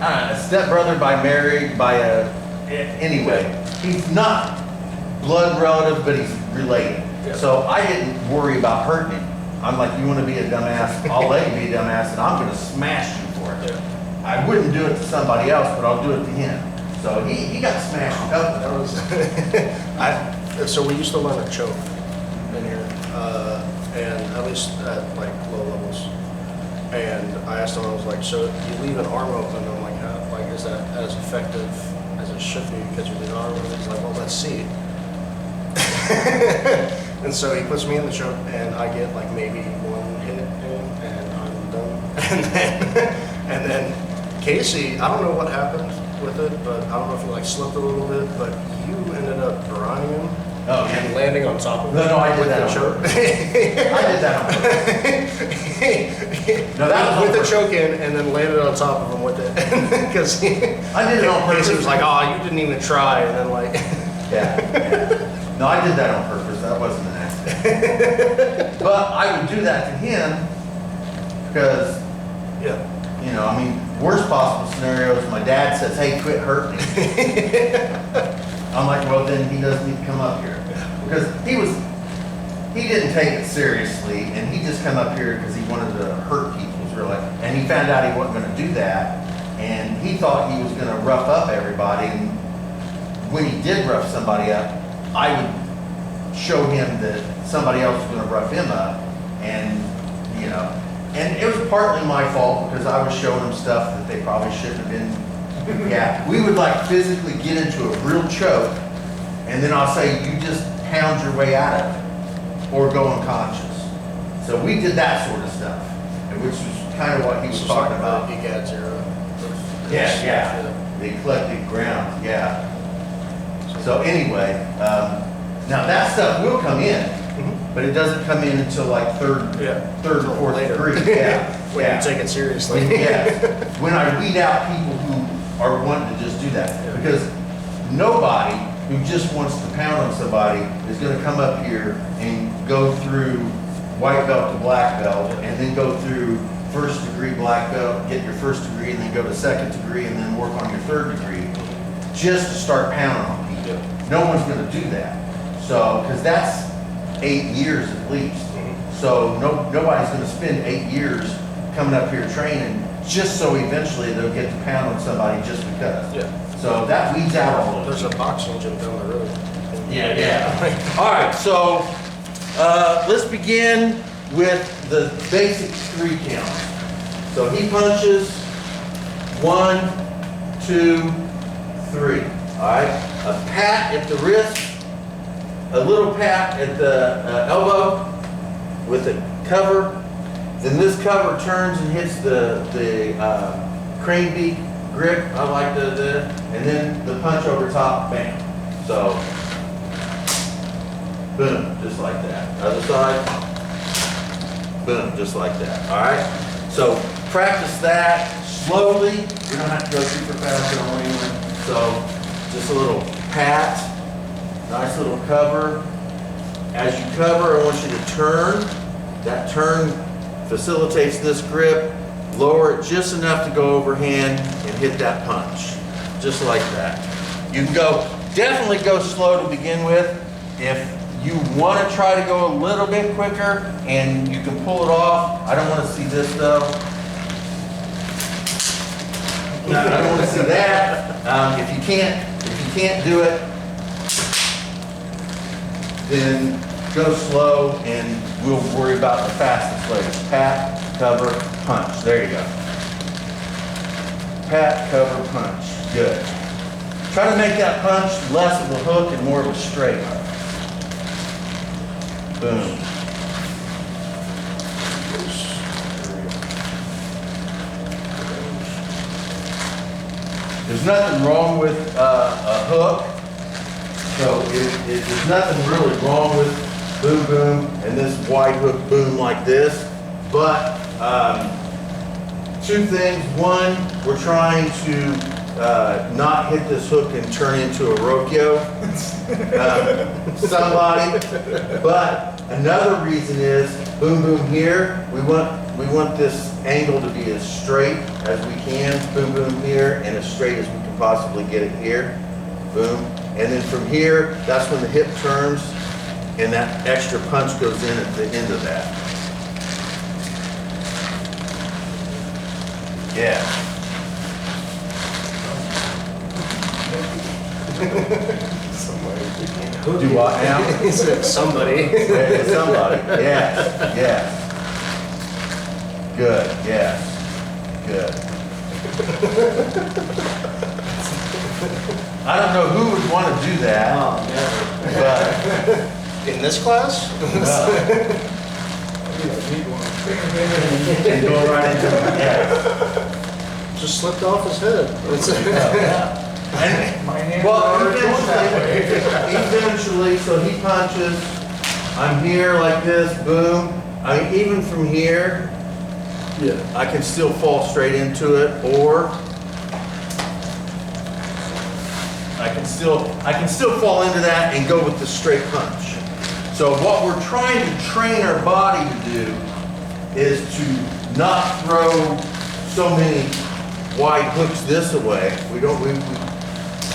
a stepbrother anyway, he's not blood relative, but he's related. Yeah. So I didn't worry about hurting him. I'm like, you want to be a dumbass? I'll let you be a dumbass, and I'm going to smash you for it. Yeah. I wouldn't do it to somebody else, but I'll do it to him. So he got smashed a couple That times. was, so we used to learn a choke in here, and at least at like low levels. And I asked him, I was like, so you leave an arm open? I'm like, how, like, is that as effective as it should be because you leave an arm open? He's like, well, let's see. And so he puts me in the choke, and I get like maybe one hit in, and I'm done. And then Casey, I don't know what happened with it, but I don't know if he like slipped a little bit, but you ended up drying him. Oh, And yeah. landing on top of No, him. no, I did with that the on choke. purpose. I did that on purpose. No, that was on with the purpose. choke in, and then landed on top of him with it. Because I did it on purpose. Casey was like, "Oh, you didn't even try," and then like, Yeah. No, I did that on purpose. That wasn't an accident. But I would do that to him because, yeah. you know, I mean, worst possible scenarios, my dad says, hey, quit hurting me. I'm like, well, then he doesn't need to come up here. Because he didn't take it seriously, and he just come up here because he wanted to hurt people, really. And he found out he wasn't going to do that, and he thought he was going to rough up everybody. And when he did rough somebody up, I would show him that somebody else was going to rough him up, and, you know, and it was partly my fault because I was showing them stuff that they probably shouldn't have been. Yeah, we would like physically get into a real choke, and then I'll say, you just pound your way out of it, or go unconscious. So we did that sort of stuff, which was kind of what he was It's talking like about. You got zero. Yeah. The eclectic ground, yeah. So anyway, now that stuff will come in, but it doesn't come in until like third or fourth degree. Yeah. When you take it seriously. When I weed out people who are wanting to just do that. Because nobody who just wants to pound on somebody is going to come up here and go through white belt to black belt and then go through first degree black belt, get your first degree, and then go to second degree and then work on your third degree just to start pounding on people. No one's going to do that. So, because that's 8 years at least. So nobody's going to spend 8 years coming up here training just so eventually they'll get to pound on somebody just because. So that weeds out all of There's it. a boxing gym down the road. Yeah. All right, so let's begin with the basic 3 counts. So he punches 1, 2, 3. All right, a pat at the wrist, a little pat at the elbow with a cover. Then this cover turns and hits the crane beak grip, I like the, and then the punch over top, bam. So, boom, just like that. Other side, boom, just like that. All right. So practice that slowly. You don't have to go super fast or anything. So just a little pat, nice little cover. As you cover, I want you to turn. That turn facilitates this grip. Lower it just enough to go overhand and hit that punch. Just like that. You can definitely go slow to begin with. If you want to try to go a little bit quicker and you can pull it off, I don't want to see this though. I don't want to see that. If you can't do it, then go slow and we'll worry about the fastest later. Pat, cover, punch. There you go. Pat, cover, punch. Good. Try to make that punch less of a hook and more of a straight. Boom. There's nothing wrong with a hook. So there's nothing really wrong with boom, boom, and this wide hook boom like this. But 2 things. One, we're trying to not hit this hook and turn into a Rokyo somebody. But another reason is boom, boom here. We want this angle to be as straight as we can, boom, boom here, and as straight as we can possibly get it here, boom. And then from here, that's when the hip turns and that extra punch goes in at the end of that. Yeah. Do what now? He said somebody. Yeah, somebody. Yes, yes. Good, yes. Good. I don't know who would want to do that. Oh, never. But In this class? and go right into it. Yes. Just slipped off his head. And, My hands well, are going that way. eventually, so he punches. I'm here like this, boom. I mean, even from here, Yeah. I can still fall straight into it, or I can still fall into that and go with the straight punch. So what we're trying to train our body to do is to not throw so many wide hooks this way.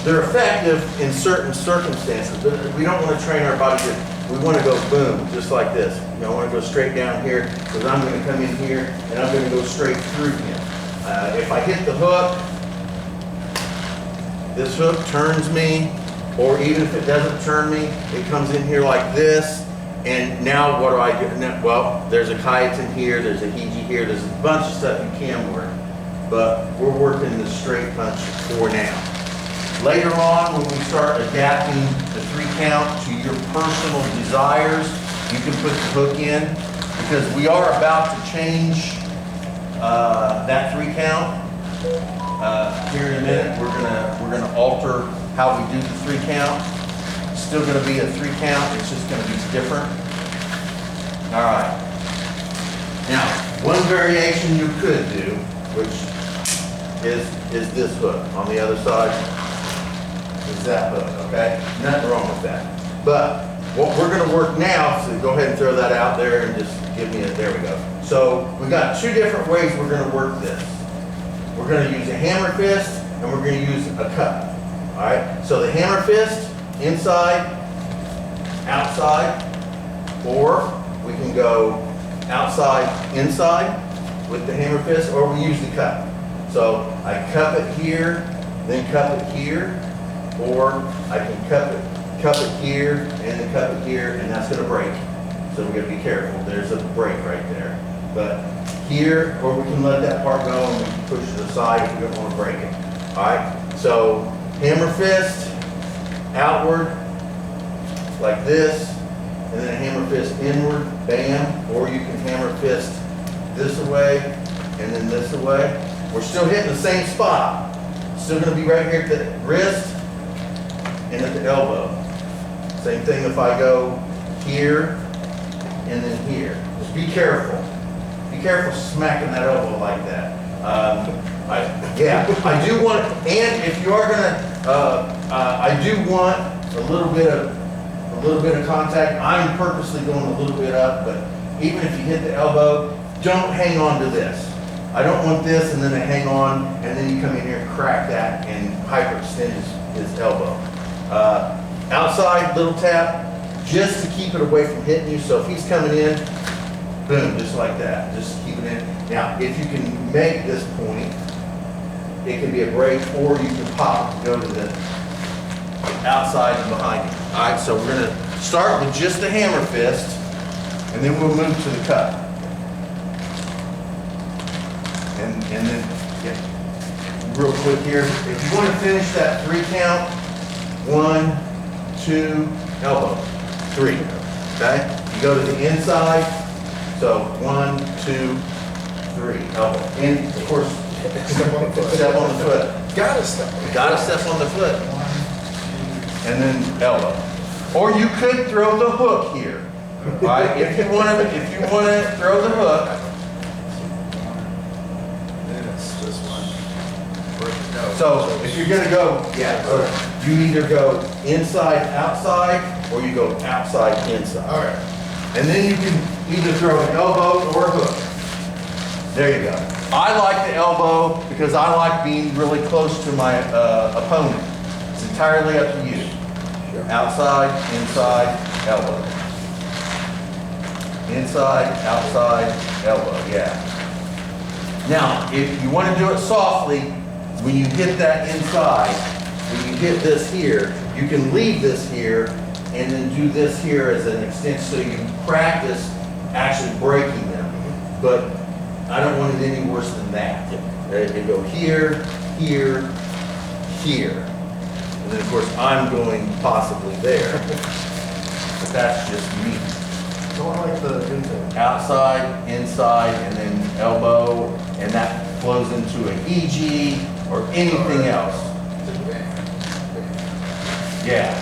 They're effective in certain circumstances, but we don't want to train our body to, we want to go boom, just like this. You know, I want to go straight down here, because I'm going to come in here and I'm going to go straight through him. If I hit the hook, this hook turns me, or even if it doesn't turn me, it comes in here like this, and now what do I do? Well, there's a chitin here, there's a hiji here, there's a bunch of stuff you can work, but we're working the straight punch for now. Later on, when we start adapting the 3 count to your personal desires, you can put the hook in, because we are about to change that 3 count. Here in a minute, we're gonna alter how we do the 3 count. It's still gonna be a 3 count, it's just gonna be different. All right. Now, one variation you could do, which is this hook on the other side. Is that hook, okay? Nothing wrong with that. But what we're gonna work now, so go ahead and throw that out there and just give me a, there we go. So we've got 2 different ways we're gonna work this. We're gonna use a hammer fist and we're gonna use a cut. All right, so the hammer fist, inside, outside, or we can go outside, inside with the hammer fist, or we use the cup. So I cup it here, then cup it here, or I can cup it here, and then cup it here, and that's gonna break. So we gotta be careful. There's a break right there. But here, or we can let that part go and we can push it aside if we don't want to break it. All right, so hammer fist, outward, like this, and then a hammer fist inward, bam, or you can hammer fist this away, and then this away. We're still hitting the same spot. Still gonna be right here at the wrist and at the elbow. Same thing if I go here and then here. Just be careful. Be careful smacking that elbow like that. I do want, and if you are gonna, I do want a little bit of contact. I'm purposely going a little bit up, but even if you hit the elbow, don't hang on to this. I don't want this and then I hang on and then you come in here and crack that and hyperextend his elbow. Outside little tap, just to keep it away from hitting you. So if he's coming in, boom, just like that. Just keep it in. Now, if you can make this point, it can be a break, or you can pop and go to the outside and behind you. All right, so we're gonna start with just a hammer fist, and then we'll move to the cut. And then, yeah, real quick here, if you want to finish that 3 count, 1, 2, elbow, 3, okay? You go to the inside, so 1, 2, 3, elbow. And of course, step on the foot. Gotta step. Gotta step on the foot. And then elbow. Or you could throw the hook here. All right, if you want to throw the hook. Then it's just one. So if you're gonna go, yeah, so you either go inside, outside, or you go outside, inside. All right. And then you can either throw an elbow or a hook. There you go. I like the elbow because I like being really close to my opponent. It's entirely up to you. Outside, inside, elbow. Inside, outside, elbow, yeah. Now, if you want to do it softly, when you hit that inside, when you hit this here, you can leave this here and then do this here as an extension so you practice actually breaking them. But I don't want it any worse than that. They go here, here, here. And then of course I'm going possibly there. But that's just me. Don't like the good thing. Outside, inside, and then elbow, and that flows into an EG or anything else. Yeah.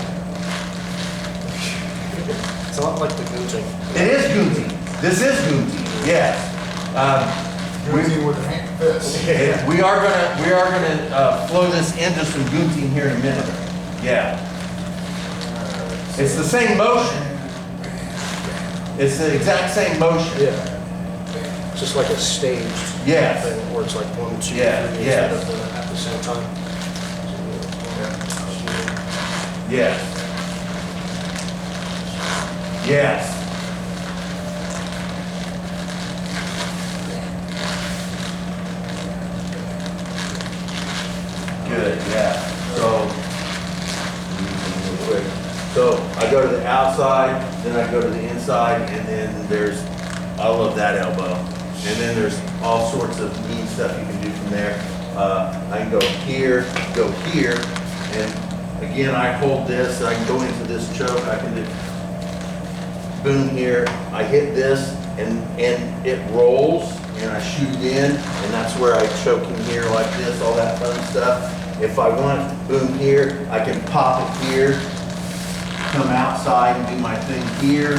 It's a lot like the gunting. It is Gunting. This is Gunting, yes. Gunting with a hand fist. We are gonna flow this into some Gunting here in a minute. Yeah. It's the same motion. It's the exact same motion. Yeah. It's just like a staged Yes. thing where it's like 1, 2, Yeah, 3 yes. at the same time. Yes. Yes. Good, yeah. So, real quick. So I go to the outside, then I go to the inside, and then there's, I love that elbow. And then there's all sorts of neat stuff you can do from there. I can go here, and again, I hold this, I can go into this choke, I can do boom here, I hit this, and it rolls, and I shoot it in, and that's where I choke in here like this, all that fun stuff. If I want boom here, I can pop it here, come outside and do my thing here.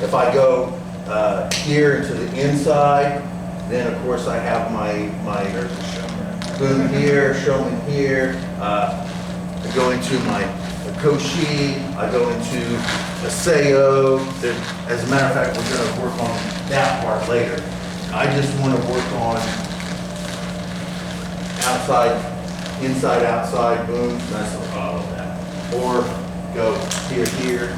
If I go here into the inside, then of course I have my boom here, showman here. I go into my koshi, I go into a seio. As a matter of fact, we're going to work on that part later. I just want to work on outside, inside, outside, boom. That's all of that. Or go here, here,